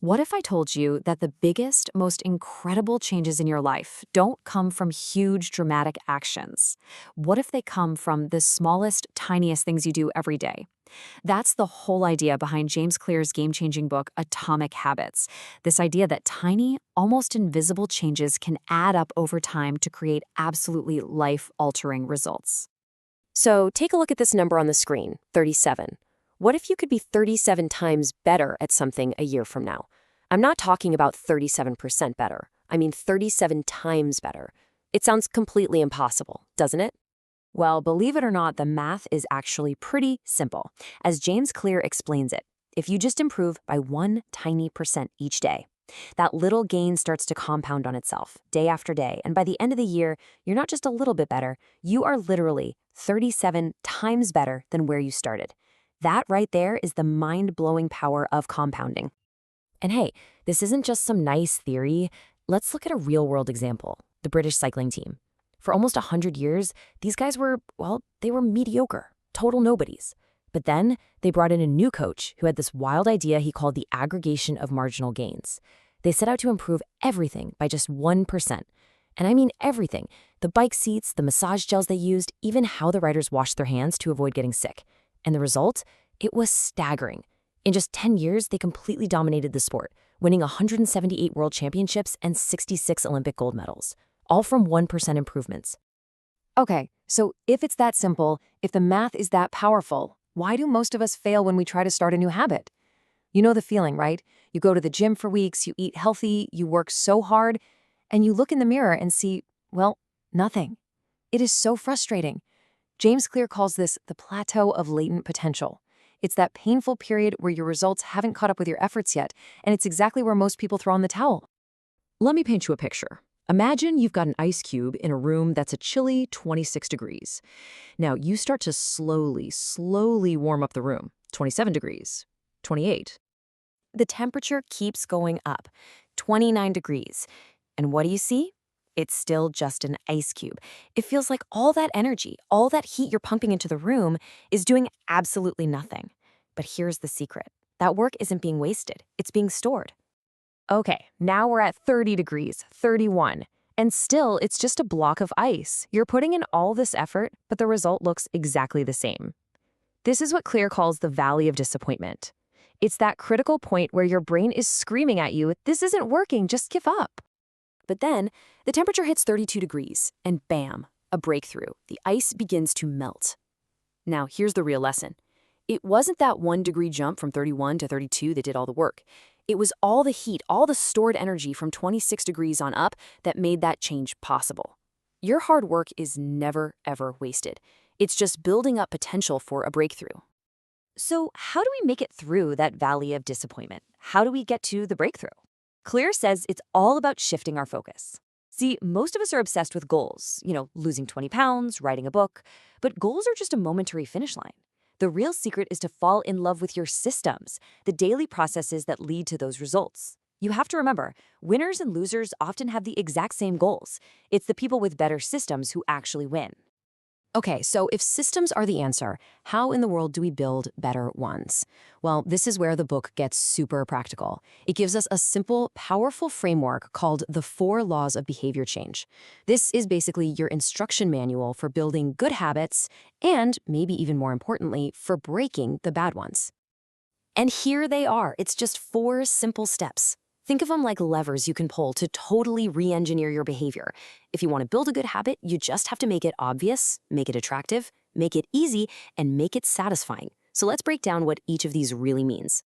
What if I told you that the biggest, most incredible changes in your life don't come from huge, dramatic actions? What if they come from the smallest, tiniest things you do every day? That's the whole idea behind James Clear's game-changing book, Atomic Habits. This idea that tiny, almost invisible changes can add up over time to create absolutely life-altering results. So take a look at this number on the screen, 37. What if you could be 37 times better at something a year from now? I'm not talking about 37% better. I mean 37 times better. It sounds completely impossible, doesn't it? Well, believe it or not, the math is actually pretty simple. As James Clear explains it, if you just improve by one tiny percent each day, that little gain starts to compound on itself day after day. And by the end of the year, you're not just a little bit better, you are literally 37 times better than where you started. That right there is the mind-blowing power of compounding. And hey, this isn't just some nice theory. Let's look at a real-world example, the British cycling team. For almost 100 years, these guys were, well, they were mediocre, total nobodies. But then they brought in a new coach who had this wild idea he called the aggregation of marginal gains. They set out to improve everything by just 1%. And I mean everything. The bike seats, the massage gels they used, even how the riders washed their hands to avoid getting sick. And the result? It was staggering. In just 10 years, they completely dominated the sport, winning 178 world championships and 66 Olympic gold medals, all from 1% improvements. Okay, so if it's that simple, if the math is that powerful, why do most of us fail when we try to start a new habit? You know the feeling, right? You go to the gym for weeks, you eat healthy, you work so hard, and you look in the mirror and see, well, nothing. It is so frustrating. James Clear calls this the plateau of latent potential. It's that painful period where your results haven't caught up with your efforts yet, and it's exactly where most people throw in the towel. Let me paint you a picture. Imagine you've got an ice cube in a room that's a chilly 26 degrees. Now, you start to slowly warm up the room. 27 degrees, 28. The temperature keeps going up, 29 degrees. And what do you see? It's still just an ice cube. It feels like all that energy, all that heat you're pumping into the room is doing absolutely nothing. But here's the secret. That work isn't being wasted. It's being stored. Okay, now we're at 30 degrees, 31. And still, it's just a block of ice. You're putting in all this effort, but the result looks exactly the same. This is what Clear calls the valley of disappointment. It's that critical point where your brain is screaming at you, this isn't working, just give up. But then, the temperature hits 32 degrees, and bam, a breakthrough. The ice begins to melt. Now, here's the real lesson. It wasn't that 1 degree jump from 31 to 32 that did all the work. It was all the heat, all the stored energy from 26 degrees on up that made that change possible. Your hard work is never, ever wasted. It's just building up potential for a breakthrough. So how do we make it through that valley of disappointment? How do we get to the breakthrough? Clear says it's all about shifting our focus. See, most of us are obsessed with goals, losing 20 pounds, writing a book, but goals are just a momentary finish line. The real secret is to fall in love with your systems, the daily processes that lead to those results. You have to remember, winners and losers often have the exact same goals. It's the people with better systems who actually win. Okay, so if systems are the answer, how in the world do we build better ones? Well, this is where the book gets super practical. It gives us a simple, powerful framework called the 4 Laws of Behavior Change. This is basically your instruction manual for building good habits and, maybe even more importantly, for breaking the bad ones. And here they are. It's just 4 simple steps. Think of them like levers you can pull to totally re-engineer your behavior. If you want to build a good habit, you just have to make it obvious, make it attractive, make it easy, and make it satisfying. So let's break down what each of these really means.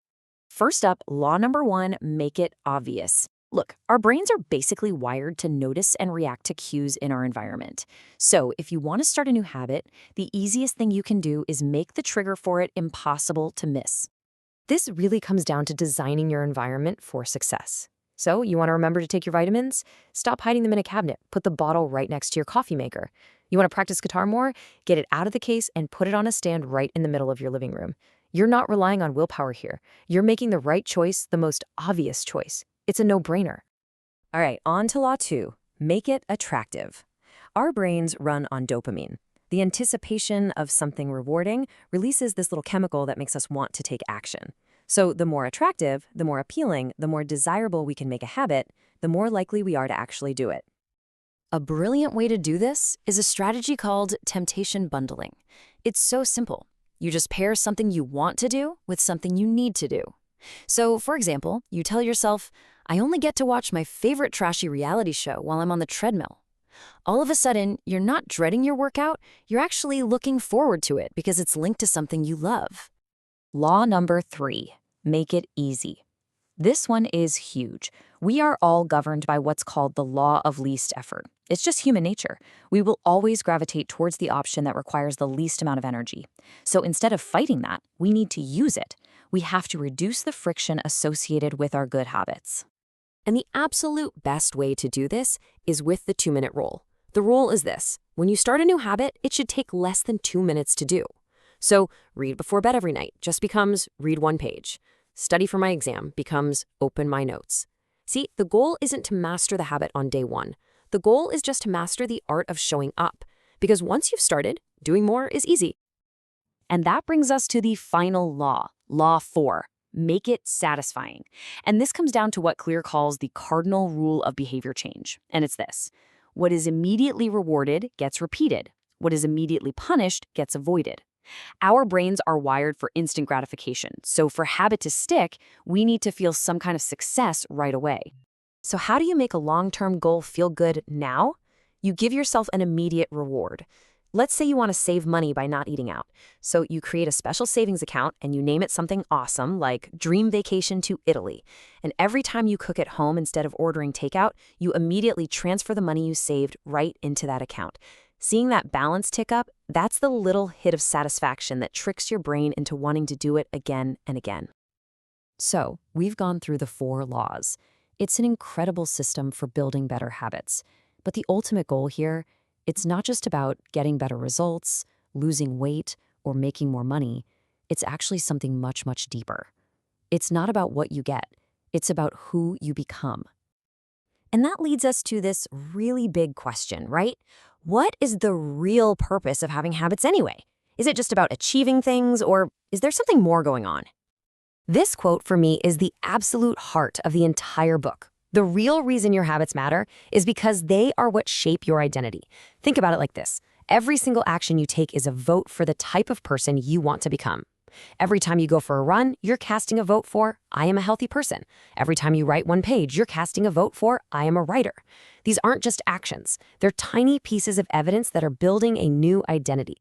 First up, law number 1, make it obvious. Look, our brains are basically wired to notice and react to cues in our environment. So if you want to start a new habit, the easiest thing you can do is make the trigger for it impossible to miss. This really comes down to designing your environment for success. So, you want to remember to take your vitamins? Stop hiding them in a cabinet. Put the bottle right next to your coffee maker. You want to practice guitar more? Get it out of the case and put it on a stand right in the middle of your living room. You're not relying on willpower here. You're making the right choice, the most obvious choice. It's a no-brainer. All right, on to law 2. Make it attractive. Our brains run on dopamine. The anticipation of something rewarding releases this little chemical that makes us want to take action. So the more attractive, the more appealing, the more desirable we can make a habit, the more likely we are to actually do it. A brilliant way to do this is a strategy called temptation bundling. It's so simple. You just pair something you want to do with something you need to do. So, for example, you tell yourself, I only get to watch my favorite trashy reality show while I'm on the treadmill. All of a sudden, you're not dreading your workout, you're actually looking forward to it because it's linked to something you love. Law number 3, make it easy. This one is huge. We are all governed by what's called the law of least effort. It's just human nature. We will always gravitate towards the option that requires the least amount of energy. So instead of fighting that, we need to use it. We have to reduce the friction associated with our good habits. And the absolute best way to do this is with the 2-minute rule. The rule is this: when you start a new habit, it should take less than 2 minutes to do. So read before bed every night just becomes read 1 page. Study for my exam becomes open my notes. See, the goal isn't to master the habit on day 1. The goal is just to master the art of showing up. Because once you've started, doing more is easy. And that brings us to the final law, Law 4. Make it satisfying. And this comes down to what Clear calls the cardinal rule of behavior change. And it's this: what is immediately rewarded gets repeated. What is immediately punished gets avoided. Our brains are wired for instant gratification. So for habit to stick, we need to feel some kind of success right away. So how do you make a long-term goal feel good now? You give yourself an immediate reward. Let's say you want to save money by not eating out. So you create a special savings account and you name it something awesome like Dream Vacation to Italy. And every time you cook at home instead of ordering takeout, you immediately transfer the money you saved right into that account. Seeing that balance tick up, that's the little hit of satisfaction that tricks your brain into wanting to do it again and again. So, we've gone through the 4 laws. It's an incredible system for building better habits. But the ultimate goal here, it's not just about getting better results, losing weight, or making more money. It's actually something much, much deeper. It's not about what you get. It's about who you become. And that leads us to this really big question, right? What is the real purpose of having habits anyway? Is it just about achieving things, or is there something more going on? This quote for me is the absolute heart of the entire book. The real reason your habits matter is because they are what shape your identity. Think about it like this. Every single action you take is a vote for the type of person you want to become. Every time you go for a run, you're casting a vote for, I am a healthy person. Every time you write 1 page, you're casting a vote for, I am a writer. These aren't just actions. They're tiny pieces of evidence that are building a new identity.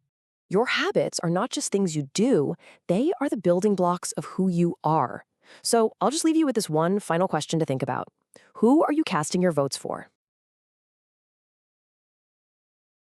Your habits are not just things you do, they are the building blocks of who you are. So I'll just leave you with this one final question to think about. Who are you casting your votes for?